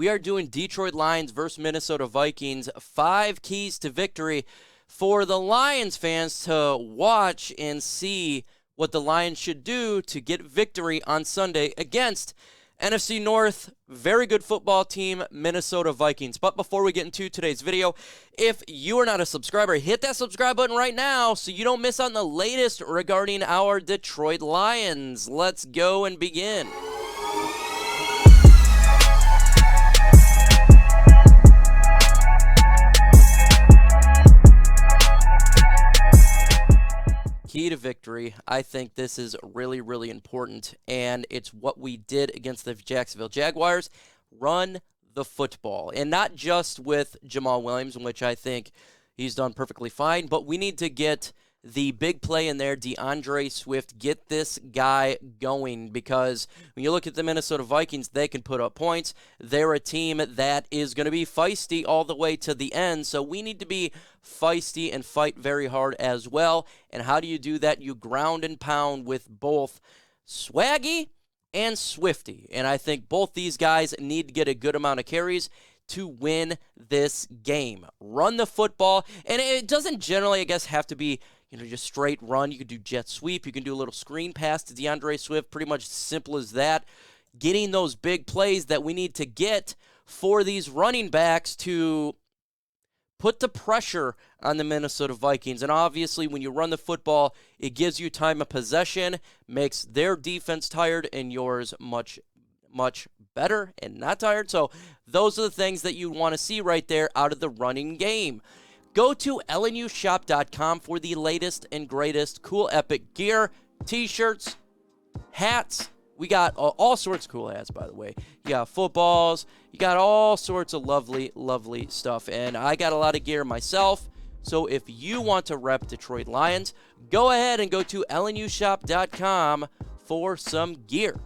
We are doing Detroit Lions versus Minnesota Vikings, 5 keys to victory for the Lions fans to watch and see what the Lions should do to get victory on Sunday against NFC North, very good football team, Minnesota Vikings. But before we get into today's video, if you are not a subscriber, hit that subscribe button right now so you don't miss out on the latest regarding our Detroit Lions. Let's go and begin. Key to victory. I think this is really, really important, and it's what we did against the Jacksonville Jaguars. Run the football, and not just with Jamal Williams, which I think he's done perfectly fine, but we need to get the big play in there, DeAndre Swift, get this guy going, because when you look at the Minnesota Vikings, they can put up points. They're a team that is going to be feisty all the way to the end, so we need to be feisty and fight very hard as well. And how do you do that? You ground and pound with both Swaggy and Swifty, and I think both these guys need to get a good amount of carries to win this game. Run the football, and it doesn't generally, I guess, have to be just straight run. You can do jet sweep. You can do a little screen pass to DeAndre Swift. Pretty much simple as that. Getting those big plays that we need to get for these running backs to put the pressure on the Minnesota Vikings. And obviously, when you run the football, it gives you time of possession, makes their defense tired and yours much, much better and not tired. So those are the things that you want to see right there out of the running game. Go to LNUshop.com for the latest and greatest cool epic gear, t-shirts, hats. We got all sorts of cool hats, by the way. You got footballs. You got all sorts of lovely, lovely stuff. And I got a lot of gear myself. So if you want to rep Detroit Lions, go ahead and go to LNUshop.com for some gear.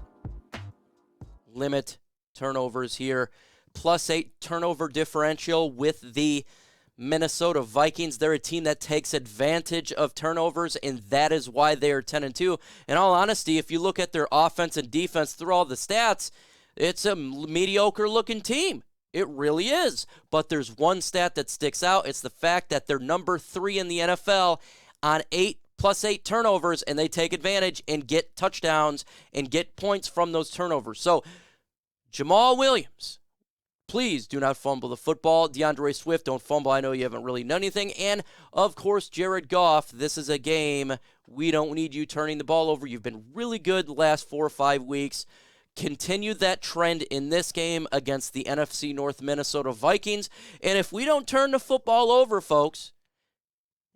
Limit turnovers here. +8 turnover differential with the Minnesota Vikings. They're a team that takes advantage of turnovers, and that is why they are 10-2. In all honesty, if you look at their offense and defense through all the stats, it's a mediocre-looking team. It really is. But there's one stat that sticks out. It's the fact that they're number 3 in the NFL on +8 turnovers, and they take advantage and get touchdowns and get points from those turnovers. So, Jamal Williams, please do not fumble the football. DeAndre Swift, don't fumble. I know you haven't really done anything. And, of course, Jared Goff, this is a game. We don't need you turning the ball over. You've been really good the last 4 or 5 weeks. Continue that trend in this game against the NFC North Minnesota Vikings. And if we don't turn the football over, folks,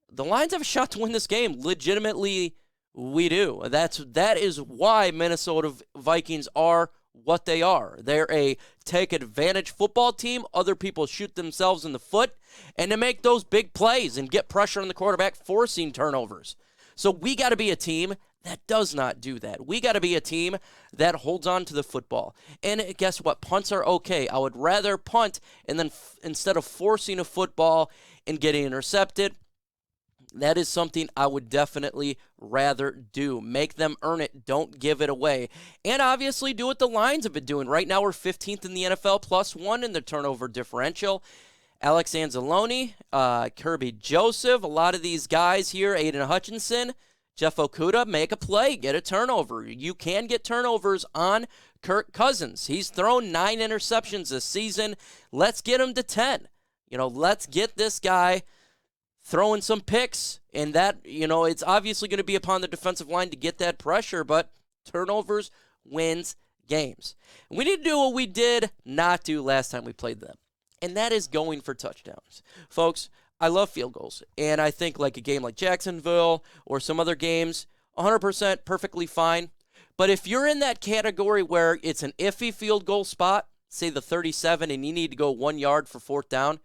the Lions have a shot to win this game. Legitimately, we do. That is why Minnesota Vikings are what they are. They're a take-advantage football team. Other people shoot themselves in the foot, and to make those big plays and get pressure on the quarterback, forcing turnovers. So we got to be a team that does not do that. We got to be a team that holds on to the football. And guess what? Punts are okay. I would rather punt and then instead of forcing a football and getting intercepted. That is something I would definitely rather do. Make them earn it. Don't give it away. And obviously do what the Lions have been doing. Right now we're 15th in the NFL, +1 in the turnover differential. Alex Anzalone, Kirby Joseph, a lot of these guys here, Aidan Hutchinson, Jeff Okudah, make a play, get a turnover. You can get turnovers on Kirk Cousins. He's thrown 9 interceptions this season. Let's get him to 10. Let's get this guy throwing some picks, and that, it's obviously going to be upon the defensive line to get that pressure, but turnovers wins games. And we need to do what we did not do last time we played them, and that is going for touchdowns. Folks, I love field goals, and I think like a game like Jacksonville or some other games, 100% perfectly fine. But if you're in that category where it's an iffy field goal spot, say the 37, and you need to go 1 yard for 4th down,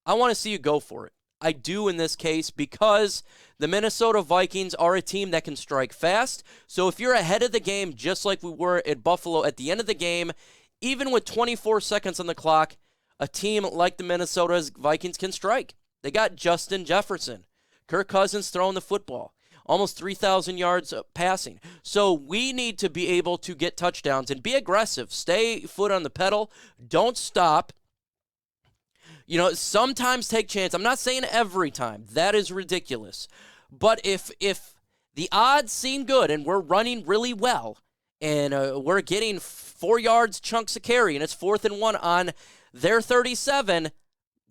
I want to see you go for it. I do in this case because the Minnesota Vikings are a team that can strike fast. So if you're ahead of the game, just like we were at Buffalo at the end of the game, even with 24 seconds on the clock, a team like the Minnesota Vikings can strike. They got Justin Jefferson, Kirk Cousins throwing the football. almost 3,000 yards passing. So we need to be able to get touchdowns and be aggressive. Stay foot on the pedal. Don't stop. Sometimes take chance. I'm not saying every time. That is ridiculous. But if the odds seem good and we're running really well and we're getting 4 yards chunks of carry and it's 4th and 1 on their 37,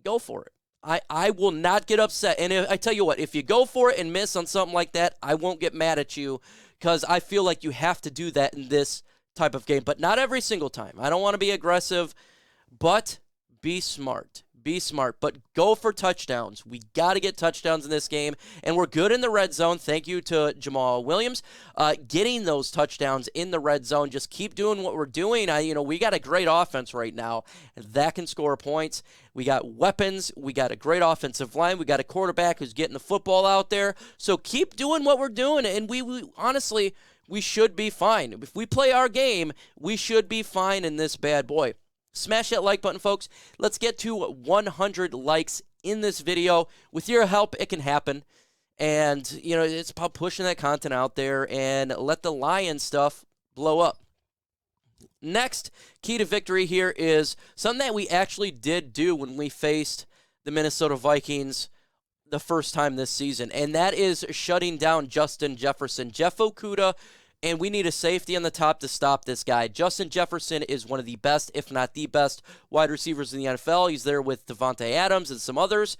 go for it. I will not get upset. And I tell you what, if you go for it and miss on something like that, I won't get mad at you because I feel like you have to do that in this type of game. But not every single time. I don't want to be aggressive, but be smart. Be smart, but go for touchdowns. We got to get touchdowns in this game, and we're good in the red zone. Thank you to Jamal Williams. Getting those touchdowns in the red zone, just keep doing what we're doing. We got a great offense right now that can score points. We got weapons. We got a great offensive line. We got a quarterback who's getting the football out there. So keep doing what we're doing, and we honestly, we should be fine. If we play our game, we should be fine in this bad boy. Smash that like button, folks. Let's get to 100 likes in this video. With your help, it can happen. And, it's about pushing that content out there and let the Lions stuff blow up. Next key to victory here is something that we actually did do when we faced the Minnesota Vikings the first time this season, and that is shutting down Justin Jefferson. Jeff Okudah, and we need a safety on the top to stop this guy. Justin Jefferson is one of the best, if not the best, wide receivers in the NFL. He's there with Devontae Adams and some others.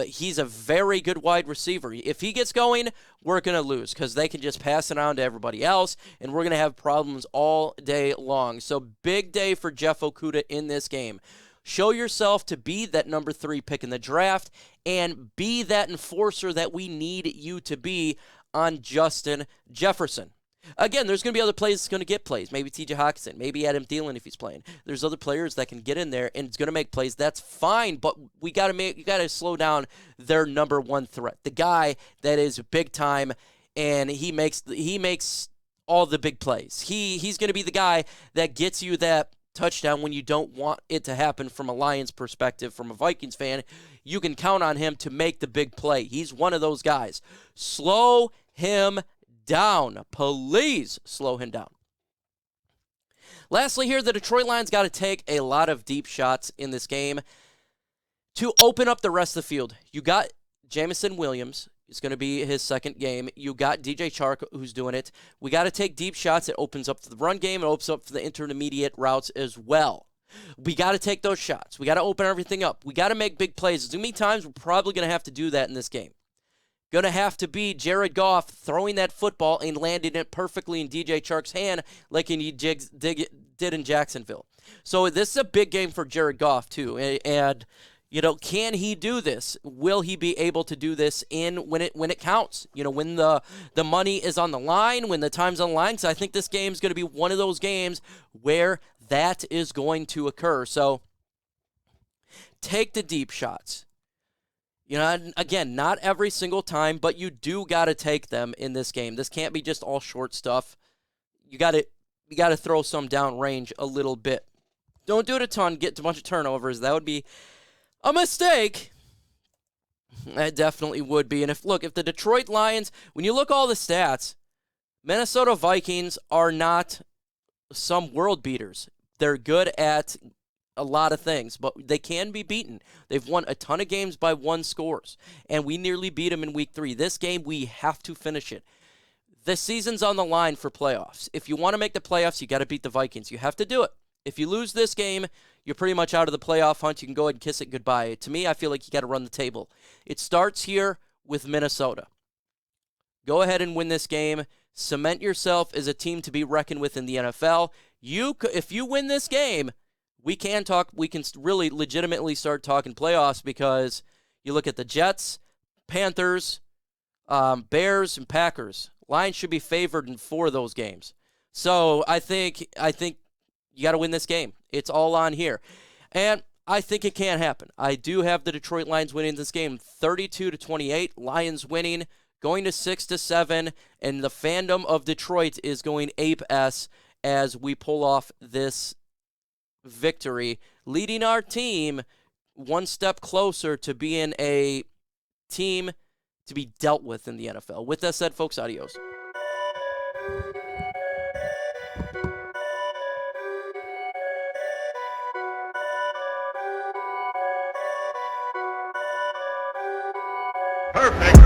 He's a very good wide receiver. If he gets going, we're going to lose because they can just pass it on to everybody else, and we're going to have problems all day long. So big day for Jeff Okudah in this game. Show yourself to be that number 3 pick in the draft and be that enforcer that we need you to be on Justin Jefferson. Again, there's going to be other players that's going to get plays. Maybe T.J. Hutchinson, maybe Adam Thielen if he's playing. There's other players that can get in there and it's going to make plays. That's fine, but you got to slow down their number 1 threat. The guy that is big time and he makes all the big plays. He's going to be the guy that gets you that touchdown when you don't want it to happen from a Lions perspective. From a Vikings fan, you can count on him to make the big play. He's one of those guys. Slow him down. Please slow him down. Lastly here, the Detroit Lions got to take a lot of deep shots in this game to open up the rest of the field. You got Jameson Williams. It's going to be his second game. You got DJ Chark who's doing it. We got to take deep shots. It opens up for the run game. It opens up for the intermediate routes as well. We got to take those shots. We got to open everything up. We got to make big plays. There's going to be times we're probably going to have to do that in this game. Going to have to be Jared Goff throwing that football and landing it perfectly in DJ Chark's hand like he did in Jacksonville. So this is a big game for Jared Goff too. And can he do this? Will he be able to do this when it counts? When the money is on the line, when the time's on the line. So I think this game is going to be one of those games where that is going to occur. So take the deep shots. Again, not every single time, but you do got to take them in this game. This can't be just all short stuff. You got to throw some down range a little bit. Don't do it a ton, get a bunch of turnovers. That would be a mistake. That definitely would be. And if the Detroit Lions, when you look all the stats, Minnesota Vikings are not some world beaters. They're good at a lot of things, but they can be beaten. They've won a ton of games by 1 scores, and we nearly beat them in week 3. This game, we have to finish it. The season's on the line for playoffs. If you want to make the playoffs, you got to beat the Vikings. You have to do it. If you lose this game, you're pretty much out of the playoff hunt. You can go ahead and kiss it goodbye. To me, I feel like you got to run the table. It starts here with Minnesota. Go ahead and win this game. Cement yourself as a team to be reckoned with in the NFL. If you win this game, we can really legitimately start talking playoffs because you look at the Jets, Panthers, Bears, and Packers. Lions should be favored in 4 of those games. So I think you got to win this game. It's all on here. And I think it can happen. I do have the Detroit Lions winning this game 32-28. Lions winning, going to 6-7, and the fandom of Detroit is going ape-ass as we pull off this victory, leading our team one step closer to being a team to be dealt with in the NFL. With that said, folks, adios. Perfect.